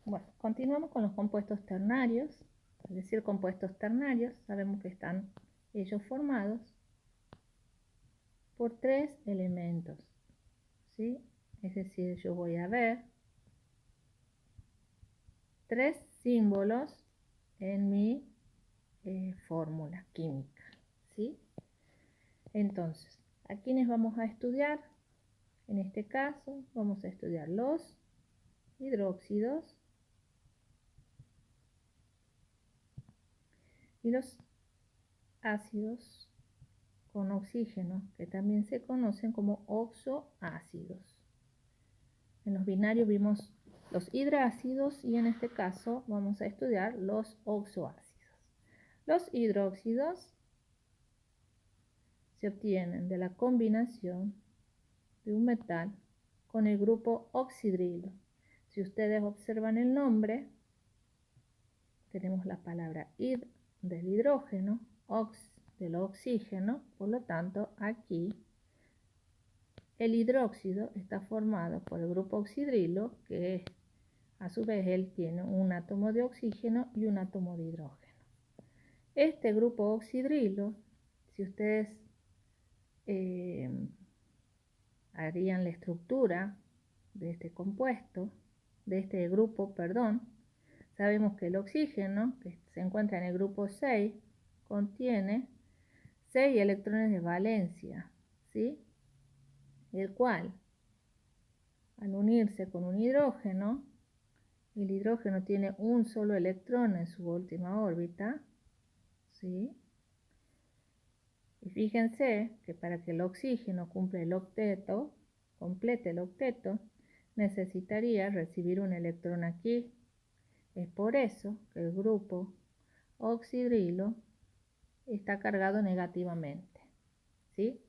Bueno, continuamos con los compuestos ternarios. Es decir, compuestos ternarios, sabemos que están ellos formados por tres elementos, ¿sí? Es decir, yo voy a ver tres símbolos en mi fórmula química, ¿sí? Entonces, ¿a quiénes vamos a estudiar? En este caso, vamos a estudiar los hidróxidos y los ácidos con oxígeno, que también se conocen como oxoácidos. En los binarios vimos los hidrácidos y en este caso vamos a estudiar los oxoácidos. Los hidróxidos se obtienen de la combinación de un metal con el grupo oxidrilo. Si ustedes observan el nombre, tenemos la palabra hid del hidrógeno, ox del oxígeno, por lo tanto aquí el hidróxido está formado por el grupo oxidrilo, que a su vez él tiene un átomo de oxígeno y un átomo de hidrógeno. Este grupo oxidrilo, si ustedes harían la estructura de este compuesto, de este grupo, perdón, sabemos que el oxígeno, que se encuentra en el grupo 6, contiene 6 electrones de valencia, ¿sí? El cual, al unirse con un hidrógeno, el hidrógeno tiene un solo electrón en su última órbita, ¿sí? Y fíjense que para que el oxígeno complete el octeto, necesitaría recibir un electrón aquí. Es por eso que el grupo oxidrilo está cargado negativamente, ¿sí?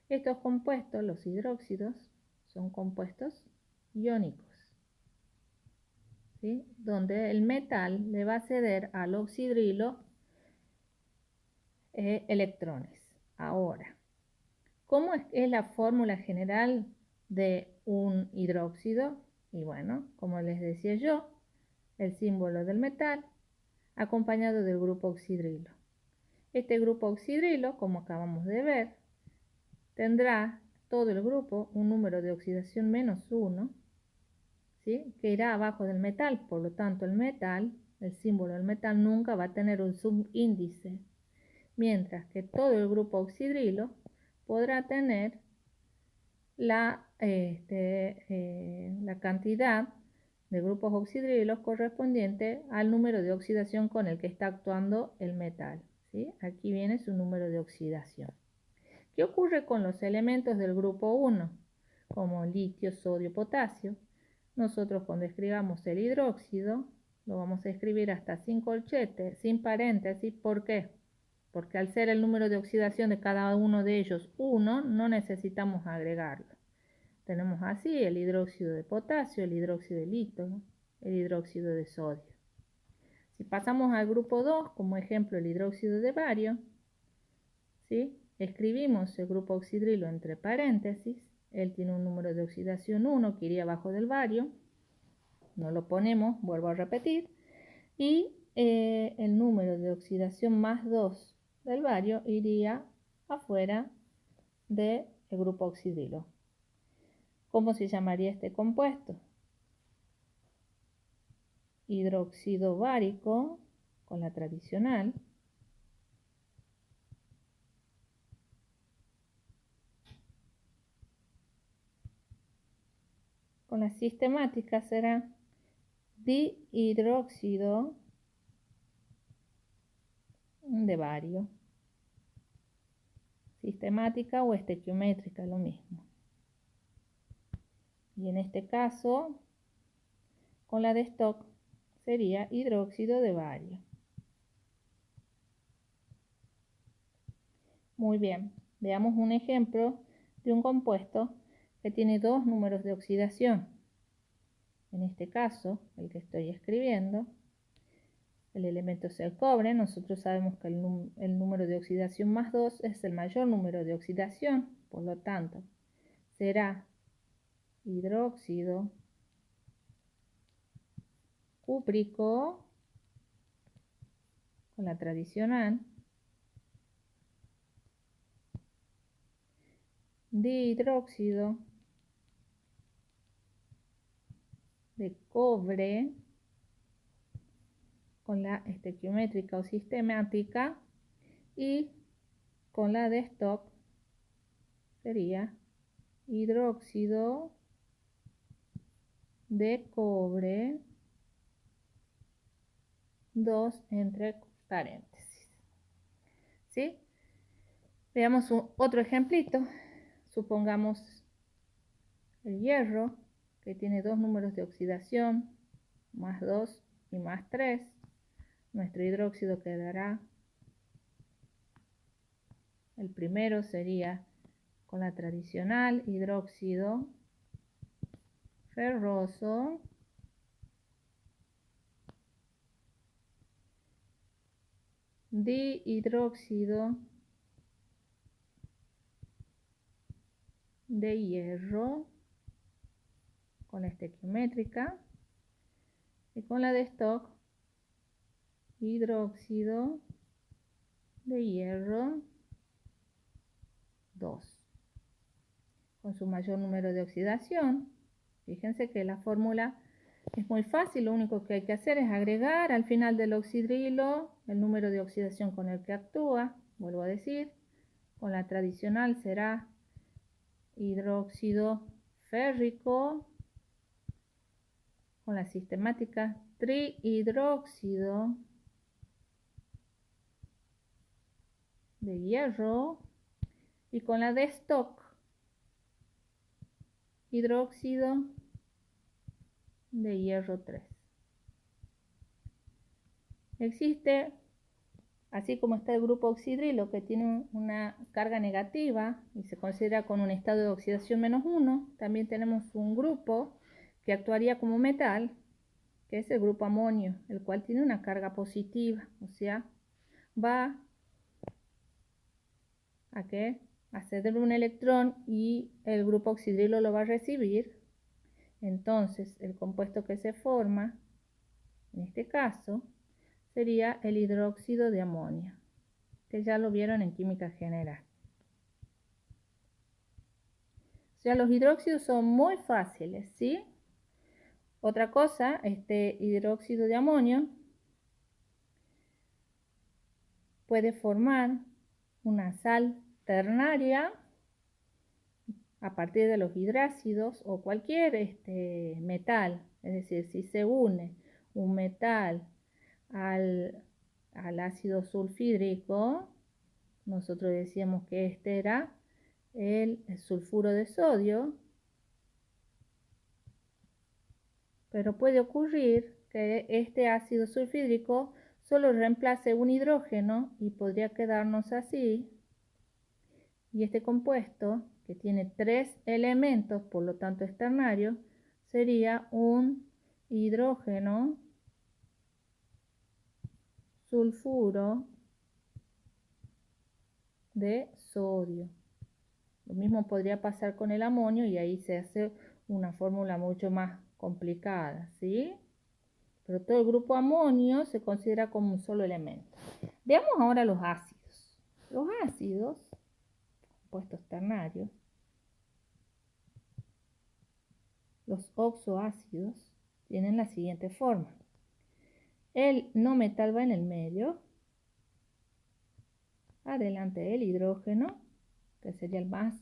Estos compuestos, los hidróxidos, son compuestos iónicos, ¿sí? Donde el metal le va a ceder al oxidrilo electrones. Ahora, ¿cómo es la fórmula general de un hidróxido? Y bueno, como les decía yo, el símbolo del metal acompañado del grupo oxidrilo. Este grupo oxidrilo, como acabamos de ver, tendrá todo el grupo un número de oxidación -1, ¿sí? Que irá abajo del metal. Por lo tanto, el símbolo del metal nunca va a tener un subíndice, mientras que todo el grupo oxidrilo podrá tener la cantidad de grupos oxidrilos correspondiente al número de oxidación con el que está actuando el metal, ¿sí? Aquí viene su número de oxidación. ¿Qué ocurre con los elementos del grupo 1? Como litio, sodio, potasio. Nosotros cuando escribamos el hidróxido, lo vamos a escribir hasta sin corchete, sin paréntesis. ¿Por qué? Porque al ser el número de oxidación de cada uno de ellos 1, no necesitamos agregarlo. Tenemos así el hidróxido de potasio, el hidróxido de litio, el hidróxido de sodio. Si pasamos al grupo 2, como ejemplo el hidróxido de bario, ¿sí? Escribimos el grupo oxidrilo entre paréntesis, él tiene un número de oxidación 1 que iría abajo del bario, no lo ponemos, vuelvo a repetir, y el número de oxidación +2 del bario iría afuera del grupo oxidrilo. ¿Cómo se llamaría este compuesto? Hidróxido bárico, con la tradicional, con la sistemática será dihidróxido de bario. Sistemática o estequiométrica, lo mismo. Y en este caso, con la de stock, sería hidróxido de bario. Muy bien, veamos un ejemplo de un compuesto que tiene dos números de oxidación. En este caso, el que estoy escribiendo, el elemento es el cobre. Nosotros sabemos que el número de oxidación +2 es el mayor número de oxidación, por lo tanto, será hidróxido cúprico con la tradicional, dihidróxido de cobre con la estequiométrica o sistemática, y con la de stock sería hidróxido de cobre 2 entre paréntesis. ¿Sí? Veamos otro ejemplito. Supongamos el hierro, que tiene dos números de oxidación, más 2 y más 3. Nuestro hidróxido quedará, el primero sería con la tradicional hidróxido ferroso dihidróxido de hierro con la estequiométrica, y con la de stock hidróxido de hierro 2 con su mayor número de oxidación. Fíjense que la fórmula es muy fácil, lo único que hay que hacer es agregar al final del oxidrilo el número de oxidación con el que actúa. Vuelvo a decir, con la tradicional será hidróxido férrico, con la sistemática trihidróxido de hierro, y con la de stock hidróxido de hierro 3. Existe, así como está el grupo oxidrilo, que tiene una carga negativa y se considera con un estado de oxidación -1, también tenemos un grupo que actuaría como metal, que es el grupo amonio, el cual tiene una carga positiva, o sea, va a ceder un electrón y el grupo oxidrilo lo va a recibir. Entonces, el compuesto que se forma, en este caso, sería el hidróxido de amonio, que ya lo vieron en química general. O sea, los hidróxidos son muy fáciles, ¿sí? Otra cosa, este hidróxido de amonio puede formar una sal ternaria a partir de los hidrácidos o cualquier metal. Es decir, si se une un metal al ácido sulfídrico, nosotros decíamos que este era el sulfuro de sodio, pero puede ocurrir que este ácido sulfídrico solo reemplace un hidrógeno y podría quedarnos así, y este compuesto, que tiene 3 elementos, por lo tanto es ternario, sería un hidrógeno sulfuro de sodio. Lo mismo podría pasar con el amonio y ahí se hace una fórmula mucho más complicada, ¿sí? Pero todo el grupo amonio se considera como un solo elemento. Veamos ahora los ácidos. Los ácidos, compuestos ternarios, los oxoácidos, tienen la siguiente forma. El no metal va en el medio, adelante el hidrógeno, que sería el más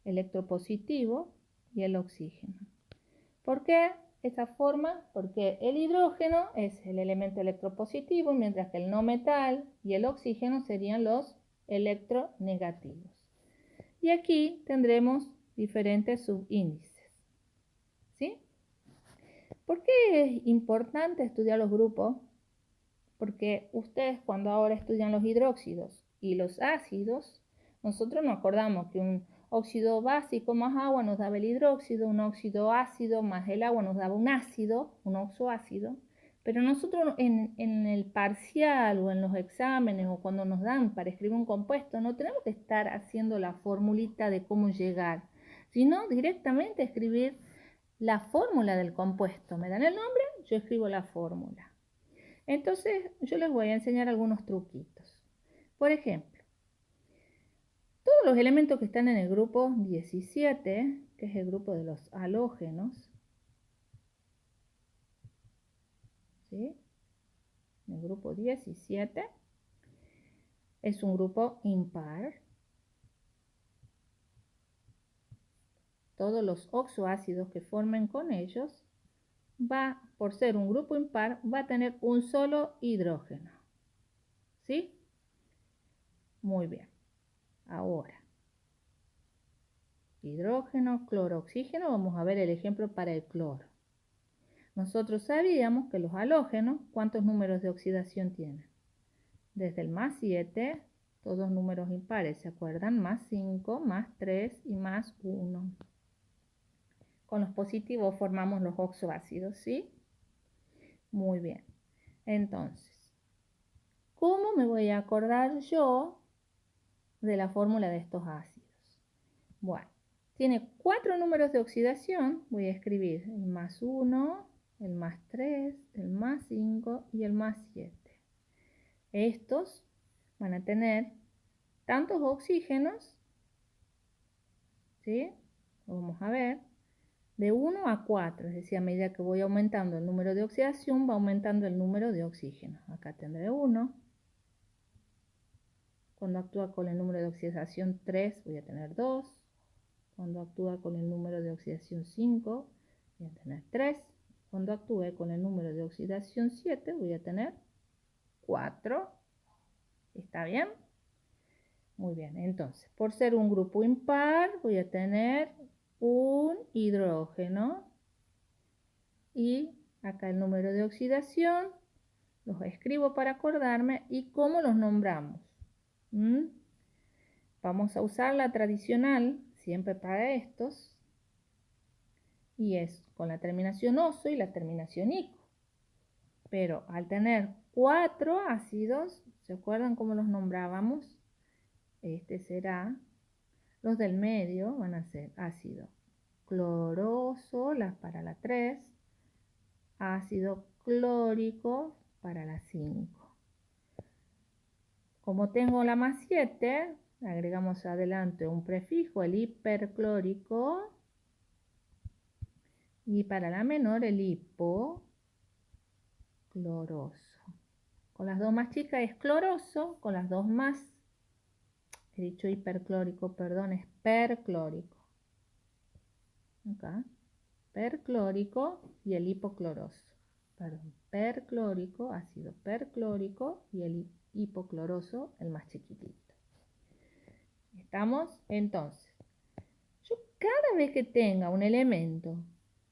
electropositivo, y el oxígeno. ¿Por qué esta forma? Porque el hidrógeno es el elemento electropositivo, mientras que el no metal y el oxígeno serían los electronegativos. Y aquí tendremos diferentes subíndices, ¿sí? ¿Por qué es importante estudiar los grupos? Porque ustedes, cuando ahora estudian los hidróxidos y los ácidos, nosotros nos acordamos que un óxido básico más agua nos daba el hidróxido, un óxido ácido más el agua nos daba un ácido, un oxoácido, pero nosotros en el parcial o en los exámenes o cuando nos dan para escribir un compuesto, no tenemos que estar haciendo la formulita de cómo llegar, sino directamente escribir la fórmula del compuesto. Me dan el nombre, yo escribo la fórmula. Entonces, yo les voy a enseñar algunos truquitos. Por ejemplo, todos los elementos que están en el grupo 17, que es el grupo de los halógenos, ¿sí? El grupo 17 es un grupo impar. Todos los oxoácidos que formen con ellos por ser un grupo impar, va a tener un solo hidrógeno. ¿Sí? Muy bien. Ahora, hidrógeno, cloro, oxígeno. Vamos a ver el ejemplo para el cloro. Nosotros sabíamos que los halógenos, ¿cuántos números de oxidación tienen? Desde el más 7, todos números impares, ¿se acuerdan? Más 5, más 3 y más 1. Con los positivos formamos los oxoácidos, ¿sí? Muy bien. Entonces, ¿cómo me voy a acordar yo de la fórmula de estos ácidos? Bueno, tiene 4 números de oxidación. Voy a escribir el más 1, el más 3, el más 5 y el más 7. Estos van a tener tantos oxígenos, ¿sí? Vamos a ver, de 1 a 4, es decir, a medida que voy aumentando el número de oxidación, va aumentando el número de oxígenos. Acá tendré 1. Cuando actúa con el número de oxidación 3, voy a tener 2. Cuando actúa con el número de oxidación 5, voy a tener 3. Cuando actúe con el número de oxidación 7, voy a tener 4. ¿Está bien? Muy bien, entonces, por ser un grupo impar, voy a tener un hidrógeno. Y acá el número de oxidación, los escribo para acordarme. ¿Y cómo los nombramos? Vamos a usar la tradicional, siempre para estos. Y es con la terminación oso y la terminación ico. Pero al tener 4 ácidos, ¿se acuerdan cómo los nombrábamos? Este será, los del medio van a ser ácido cloroso para la 3, ácido clórico para la 5. Como tengo la más 7, agregamos adelante un prefijo, el hiperclórico, y para la menor el hipocloroso. Con las dos más chicas es cloroso, con las dos más, he dicho hiperclórico, perdón, es perclórico. Acá, perclórico y el hipocloroso. Perdón, perclórico, ácido perclórico y el hipocloroso, el más chiquitito. ¿Estamos? Entonces, yo cada vez que tenga un elemento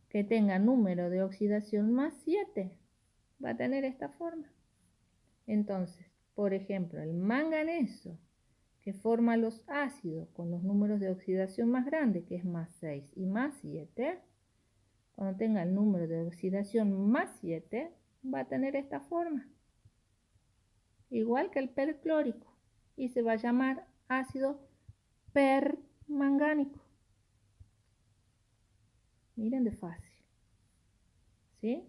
que tenga número de oxidación más 7, va a tener esta forma. Entonces, por ejemplo, el manganeso, que forma los ácidos con los números de oxidación más grandes, que es más 6 y más 7, cuando tenga el número de oxidación más 7, va a tener esta forma. Igual que el perclórico. Y se va a llamar ácido permangánico. Miren de fácil. ¿Sí?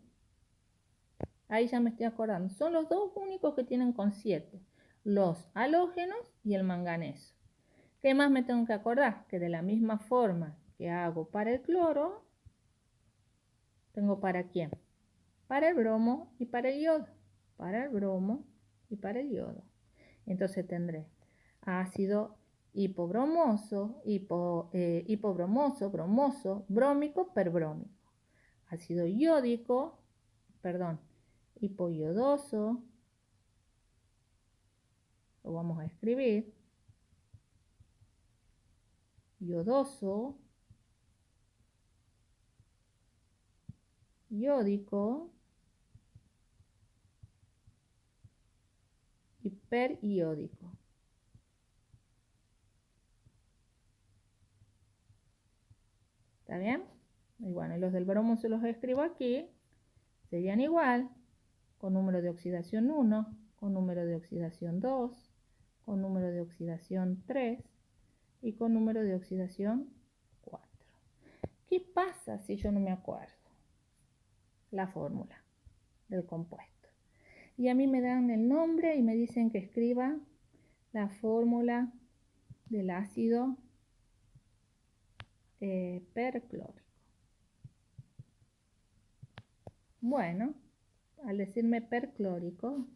Ahí ya me estoy acordando. Son los dos únicos que tienen con 7. Los halógenos y el manganeso. ¿Qué más me tengo que acordar? Que de la misma forma que hago para el cloro, tengo para quién. Para el bromo y para el yodo. Para el bromo y para el yodo. Entonces tendré ácido hipobromoso, hipobromoso, bromoso, brómico, perbrómico. Ácido yódico, perdón, hipoyodoso, lo vamos a escribir, yodoso, yódico, hiperiódico. ¿Está bien? Y bueno, los del bromo se los escribo aquí. Serían igual, con número de oxidación 1, con número de oxidación 2, con número de oxidación 3 y con número de oxidación 4. ¿Qué pasa si yo no me acuerdo? La fórmula. del compuesto. Y a mí me dan el nombre y me dicen que escriba la fórmula del ácido perclórico. Bueno, al decirme perclórico,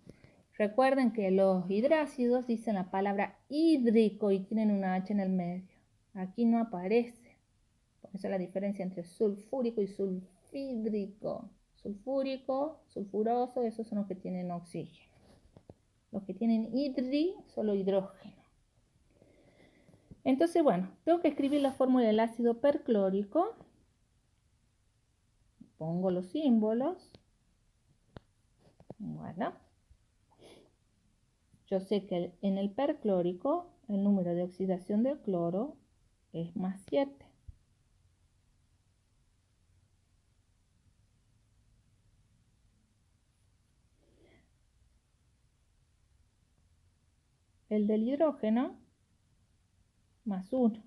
recuerden que los hidrácidos dicen la palabra hídrico y tienen una H en el medio. Aquí no aparece. Por eso la diferencia entre sulfúrico y sulfídrico. Sulfúrico, sulfuroso, esos son los que tienen oxígeno. Los que tienen hidri, solo hidrógeno. Entonces, bueno, tengo que escribir la fórmula del ácido perclórico. Pongo los símbolos. Bueno, yo sé que en el perclórico el número de oxidación del cloro es +7. El del hidrógeno +1.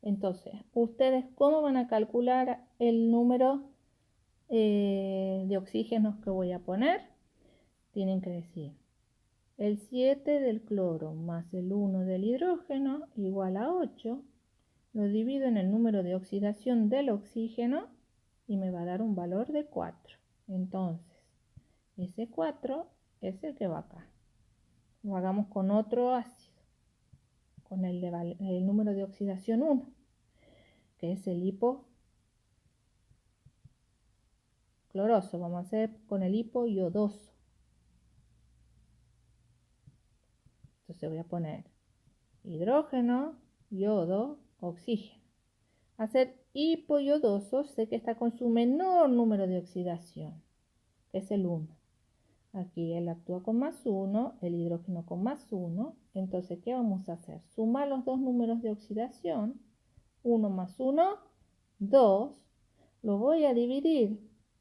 Entonces, ¿ustedes cómo van a calcular el número de oxígenos que voy a poner? Tienen que decir el 7 del cloro más el 1 del hidrógeno igual a 8. Lo divido en el número de oxidación del oxígeno y me va a dar un valor de 4. Entonces, ese 4 es el que va acá. Lo hagamos con otro ácido, con el número de oxidación 1, que es el hipocloroso. Vamos a hacer con el hipoyodoso. Entonces voy a poner hidrógeno, yodo, oxígeno. Hacer hipoyodoso sé que está con su menor número de oxidación, que es el 1. Aquí él actúa con +1, el hidrógeno con +1. Entonces, ¿qué vamos a hacer? Sumar los dos números de oxidación. 1 más 1, 2. Lo voy a dividir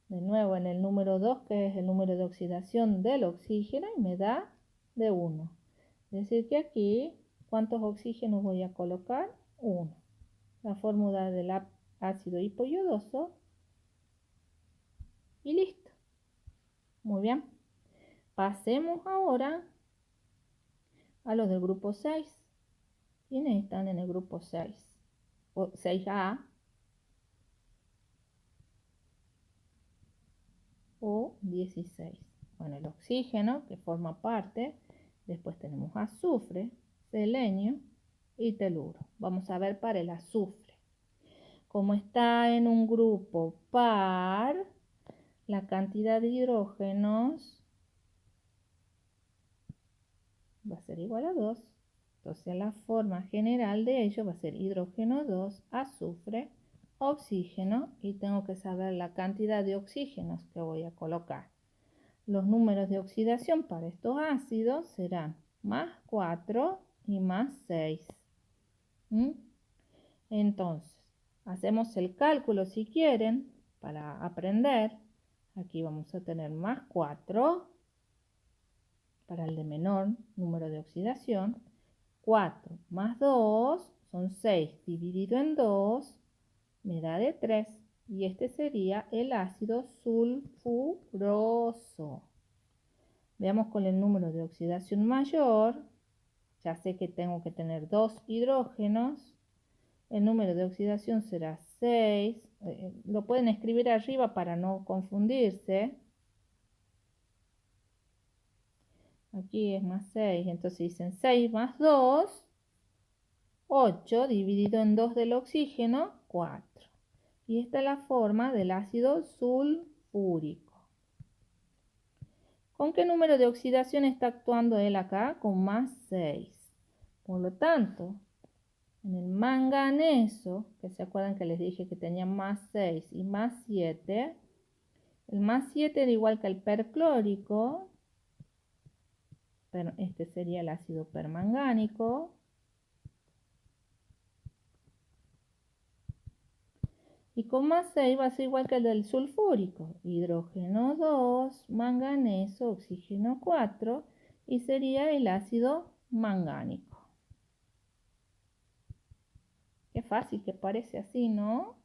de nuevo en el número 2, que es el número de oxidación del oxígeno, y me da de 1. Es decir que aquí, ¿cuántos oxígenos voy a colocar? 1. La fórmula del ácido hipoyodoso. Y listo. Muy bien. Pasemos ahora a los del grupo 6. ¿Quiénes están en el grupo 6? O 6A o 16. Bueno, el oxígeno, que forma parte. Después tenemos azufre, selenio y teluro. Vamos a ver para el azufre. Como está en un grupo par, la cantidad de hidrógenos va a ser igual a 2. Entonces la forma general de ello va a ser hidrógeno 2, azufre, oxígeno, y tengo que saber la cantidad de oxígenos que voy a colocar. Los números de oxidación para estos ácidos serán +4 y +6. Entonces, hacemos el cálculo si quieren para aprender. Aquí vamos a tener +4 para el de menor número de oxidación. 4 más 2 son 6, dividido en 2 me da de 3. Y este sería el ácido sulfuroso. Veamos con el número de oxidación mayor. Ya sé que tengo que tener 2 hidrógenos. El número de oxidación será 6. Lo pueden escribir arriba para no confundirse. Aquí es +6, entonces dicen 6 más 2, 8, dividido en 2 del oxígeno, 4. Y esta es la forma del ácido sulfúrico. ¿Con qué número de oxidación está actuando él acá? Con +6. Por lo tanto, en el manganeso, que se acuerdan que les dije que tenía +6 y +7, el +7 era igual que el perclórico, pero este sería el ácido permangánico. Y con +6 va a ser igual que el del sulfúrico. Hidrógeno 2, manganeso, oxígeno 4 y sería el ácido mangánico. Qué fácil que parece así, ¿no?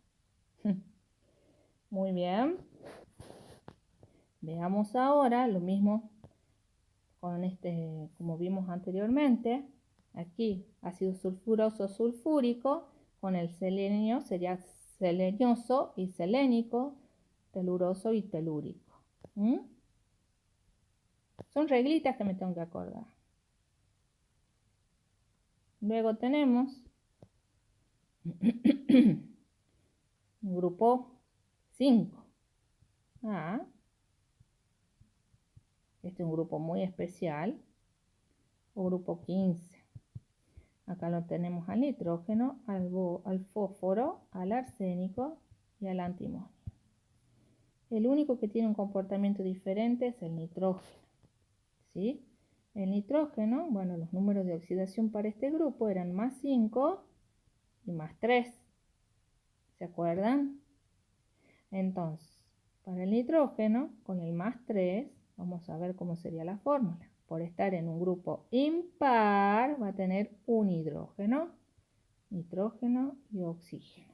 Muy bien. Veamos ahora lo mismo con como vimos anteriormente. Aquí ácido sulfuroso sulfúrico, con el selenio sería selenioso y selénico, teluroso y telúrico. Son reglitas que me tengo que acordar. Luego tenemos grupo 5. Este es un grupo muy especial. O grupo 15. Acá lo tenemos al nitrógeno, al fósforo, al arsénico y al antimonio. El único que tiene un comportamiento diferente es el nitrógeno. ¿Sí? El nitrógeno, bueno, los números de oxidación para este grupo eran +5 y +3. ¿Se acuerdan? Entonces, para el nitrógeno, con el +3, vamos a ver cómo sería la fórmula. Por estar en un grupo impar, va a tener un hidrógeno, nitrógeno y oxígeno.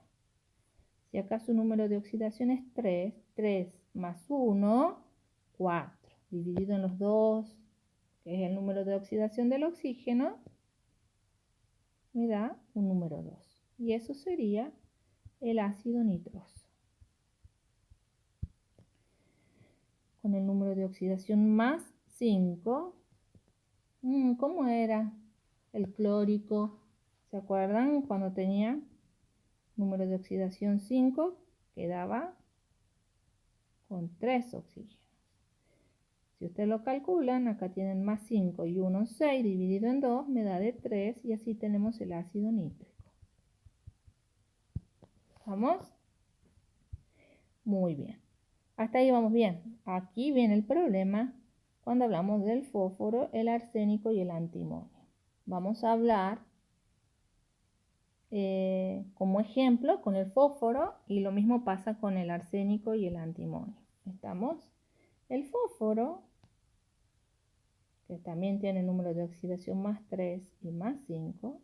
Si acá su número de oxidación es 3, 3 más 1, 4. Dividido en los 2, que es el número de oxidación del oxígeno, me da un número 2. Y eso sería el ácido nitroso. Con el número de oxidación +5. ¿Cómo era el clórico? ¿Se acuerdan? Cuando tenía número de oxidación 5, quedaba con 3 oxígenos. Si ustedes lo calculan, acá tienen +5 y 1, 6, dividido en 2, me da de 3, y así tenemos el ácido nítrico. ¿Vamos? Muy bien. Hasta ahí vamos bien. Aquí viene el problema cuando hablamos del fósforo, el arsénico y el antimonio. Vamos a hablar como ejemplo con el fósforo, y lo mismo pasa con el arsénico y el antimonio. ¿Estamos? El fósforo, que también tiene número de oxidación +3 y +5,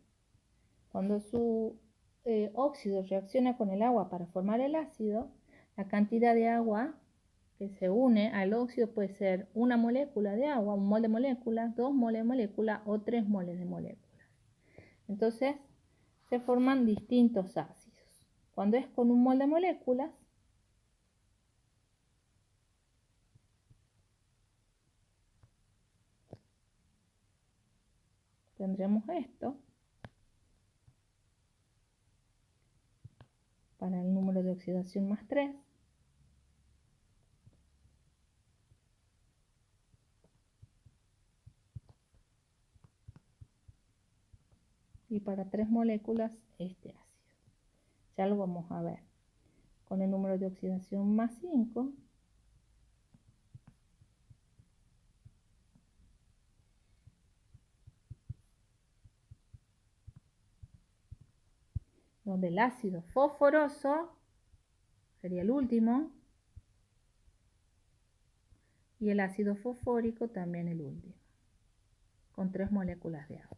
cuando su óxido reacciona con el agua para formar el ácido, la cantidad de agua que se une al óxido puede ser una molécula de agua, un mol de molécula, 2 moles de molécula o 3 moles de molécula. Entonces, se forman distintos ácidos. Cuando es con un mol de moléculas, tendremos esto para el número de oxidación +3. Y para 3 moléculas este ácido. Ya lo vamos a ver. Con el número de oxidación +5, donde el ácido fosforoso sería el último, y el ácido fosfórico también el último, con 3 moléculas de agua.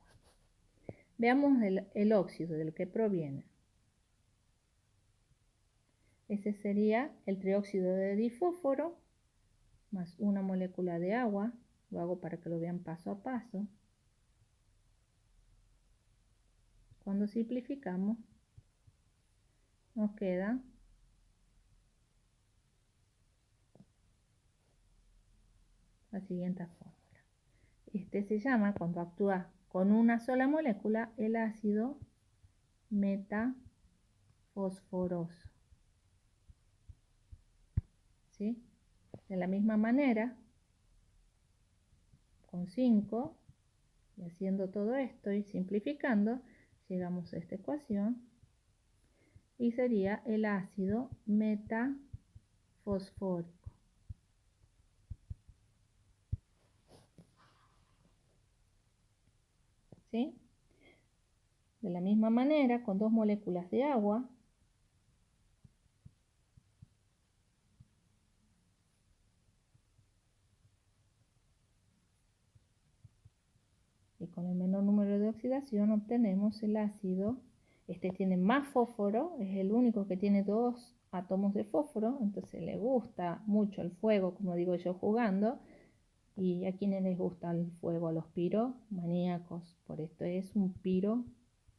Veamos el óxido del que proviene. Ese sería el trióxido de difósforo más una molécula de agua. Lo hago para que lo vean paso a paso. Cuando simplificamos, nos queda la siguiente fórmula. Este se llama, cuando actúa con una sola molécula, el ácido metafosforoso. ¿Sí? De la misma manera, con 5, y haciendo todo esto y simplificando, llegamos a esta ecuación y sería el ácido metafosfórico. ¿Sí? De la misma manera, con 2 moléculas de agua, y con el menor número de oxidación obtenemos el ácido. Este tiene más fósforo, es el único que tiene 2 átomos de fósforo, entonces le gusta mucho el fuego, como digo yo, jugando. ¿Y a quienes les gusta el fuego? A los piromaníacos. Por esto es un piro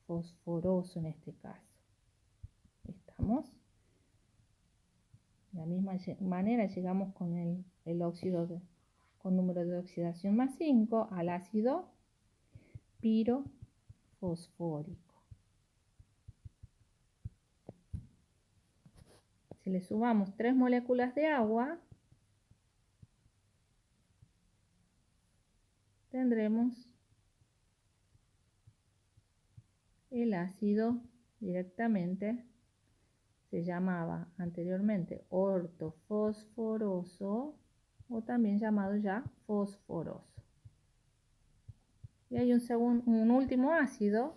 fosforoso en este caso. ¿Estamos? De la misma manera llegamos con el óxido con número de oxidación más 5 al ácido pirofosfórico. Si le sumamos 3 moléculas de agua, tendremos el ácido directamente. Se llamaba anteriormente ortofosforoso o también llamado ya fosforoso. Y hay un último ácido,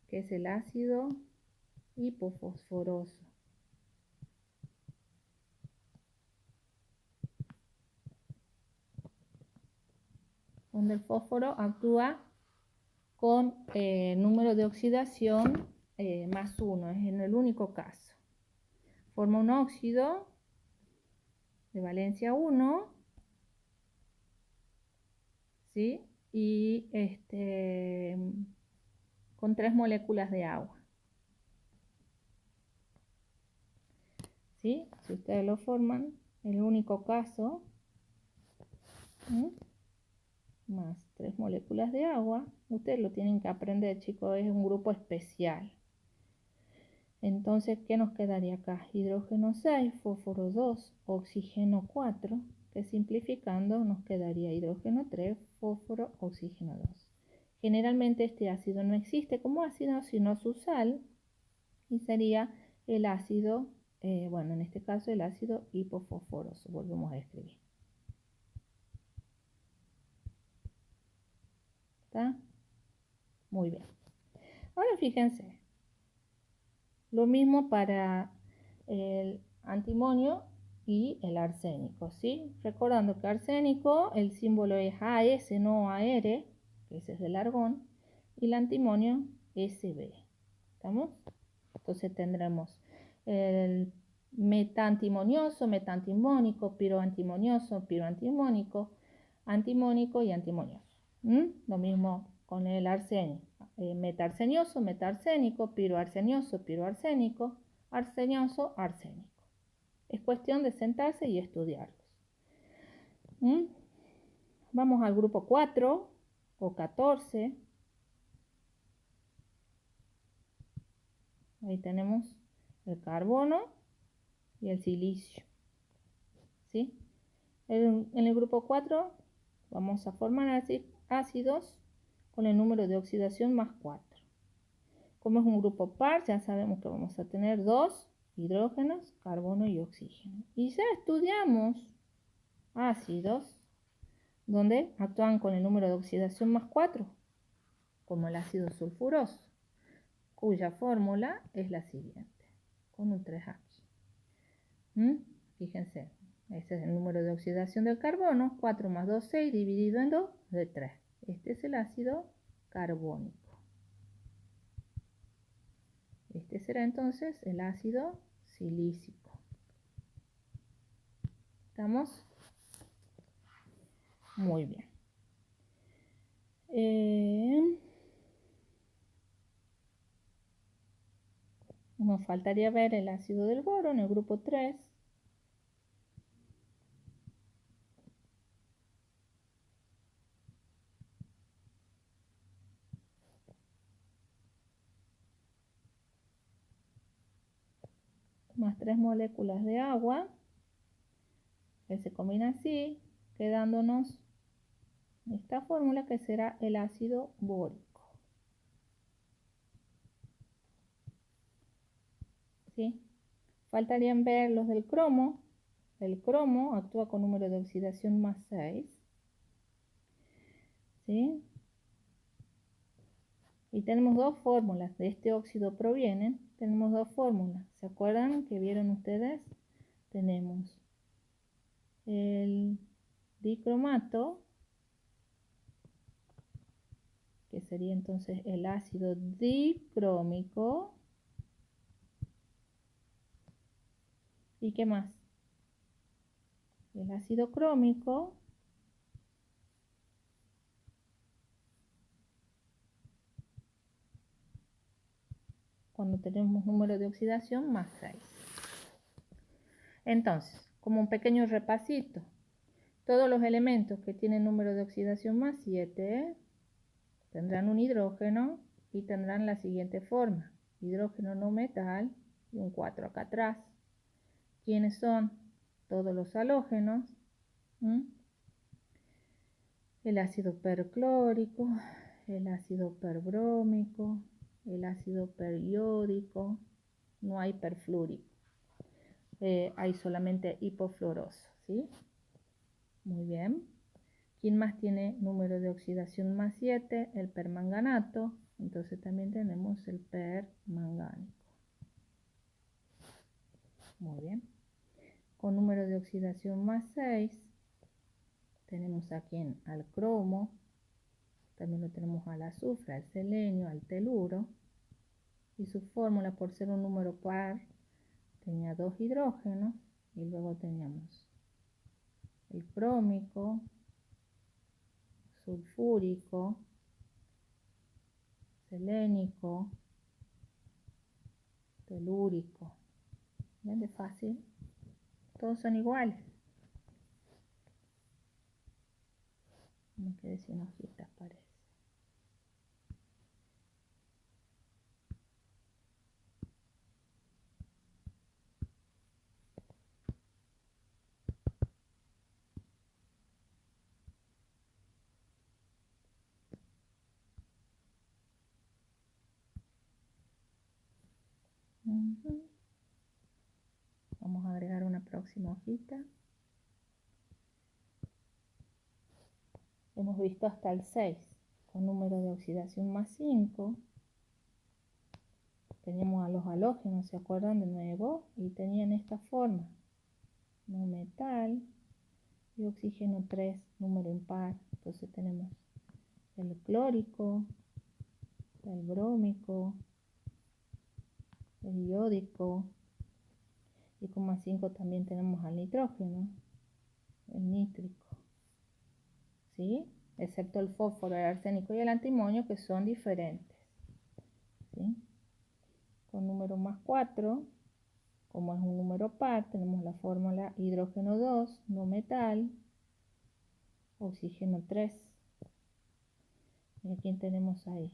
que es el ácido hipofosforoso. Donde el fósforo actúa con número de oxidación más 1, es en el único caso. Forma un óxido de valencia 1, ¿sí? Y con 3 moléculas de agua. ¿Sí? Si ustedes lo forman, el único caso, más 3 moléculas de agua, ustedes lo tienen que aprender, chicos, es un grupo especial. Entonces, ¿qué nos quedaría acá? Hidrógeno 6, fósforo 2, oxígeno 4, que simplificando nos quedaría hidrógeno 3, fósforo, oxígeno 2. Generalmente este ácido no existe como ácido, sino su sal, y sería el ácido, bueno, en este caso el ácido hipofosforoso. Volvemos a escribir. ¿Está? Muy bien. Ahora fíjense, lo mismo para el antimonio y el arsénico, ¿sí? Recordando que arsénico, el símbolo es AS, no AR, que ese es del argón, y el antimonio SB. ¿Estamos? Entonces tendremos el metantimonioso, metantimónico, piroantimonioso, piroantimónico, antimónico y antimonioso. Lo mismo con el arsénico. Metarsenioso, metarsénico, piroarsenioso, piroarsénico, arsenioso, arsénico. Es cuestión de sentarse y estudiarlos. Vamos al grupo 4 o 14. Ahí tenemos el carbono y el silicio. ¿Sí? En el grupo 4 vamos a formar ácidos con el número de oxidación más 4. Como es un grupo par, ya sabemos que vamos a tener 2 hidrógenos, carbono y oxígeno. Y ya estudiamos ácidos donde actúan con el número de oxidación más 4, como el ácido sulfuroso, cuya fórmula es la siguiente, con un 3 aquí. Fíjense, este es el número de oxidación del carbono, 4 más 2, 6, dividido en 2, de 3. Este es el ácido carbónico. Este será entonces el ácido silícico. ¿Estamos? Muy bien. Nos faltaría ver el ácido del boro en el grupo 3. Más 3 moléculas de agua, que se combina así, quedándonos esta fórmula que será el ácido bórico. ¿Sí? Faltarían ver los del cromo. El cromo actúa con número de oxidación más 6. ¿Sí? Y tenemos dos fórmulas. De este óxido provienen. Tenemos dos fórmulas. ¿Se acuerdan que vieron ustedes? Tenemos el dicromato, que sería entonces el ácido dicrómico, ¿Y qué más? El ácido crómico cuando tenemos número de oxidación más 6. Entonces, como un pequeño repasito, todos los elementos que tienen número de oxidación más 7 tendrán un hidrógeno y tendrán la siguiente forma: hidrógeno no metal y un 4 acá atrás. ¿Quiénes son? Todos los halógenos. El ácido perclórico, el ácido perbrómico, el ácido periódico, no hay perflúrico, hay solamente hipofluoroso, ¿sí? Muy bien. ¿Quién más tiene número de oxidación más 7? El permanganato, entonces también tenemos el permangánico. Muy bien. Con número de oxidación más 6 tenemos aquí al cromo, también lo tenemos al azufre, al selenio, al teluro. Y su fórmula, por ser un número par, tenía 2 hidrógenos. Y luego teníamos el crómico, sulfúrico, selénico, telúrico. ¿Ven de fácil? Todos son iguales. Me quedé sin hojitas, parece. Vamos a agregar una próxima hojita. Hemos visto hasta el 6, con número de oxidación más 5. Teníamos a los halógenos, ¿se acuerdan de nuevo? Y tenían esta forma: no metal y oxígeno 3, número impar. Entonces tenemos el clórico, el brómico, el iódico, y con más 5 también tenemos al nitrógeno, el nítrico, ¿sí? Excepto el fósforo, el arsénico y el antimonio, que son diferentes, ¿sí? Con número más 4, como es un número par, tenemos la fórmula hidrógeno 2, no metal, oxígeno 3. ¿Y a quién tenemos ahí?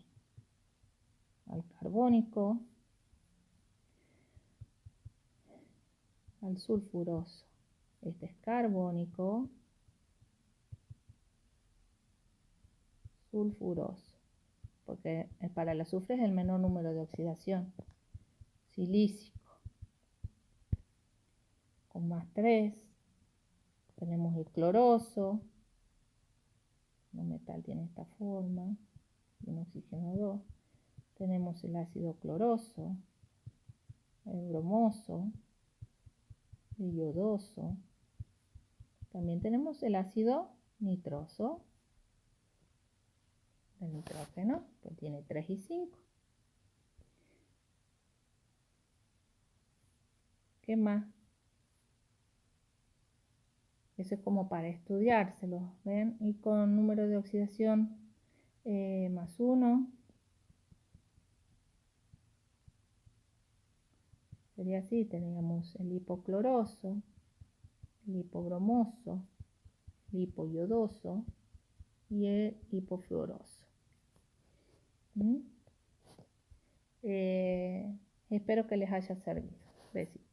Al carbónico, al sulfuroso. Este es carbónico, sulfuroso, porque para el azufre es el menor número de oxidación. Silícico, con más 3. Tenemos el cloroso, no metal, tiene esta forma, y un oxígeno 2. Tenemos el ácido cloroso, el bromoso, el iodoso. También tenemos el ácido nitroso, el nitrógeno, que tiene 3 y 5. ¿Qué más? Eso es como para estudiárselo, ¿ven? Y con número de oxidación más 1. Sería así: teníamos el hipocloroso, el hipobromoso, el hipoyodoso y el hipofluoroso. Espero que les haya servido. Besitos.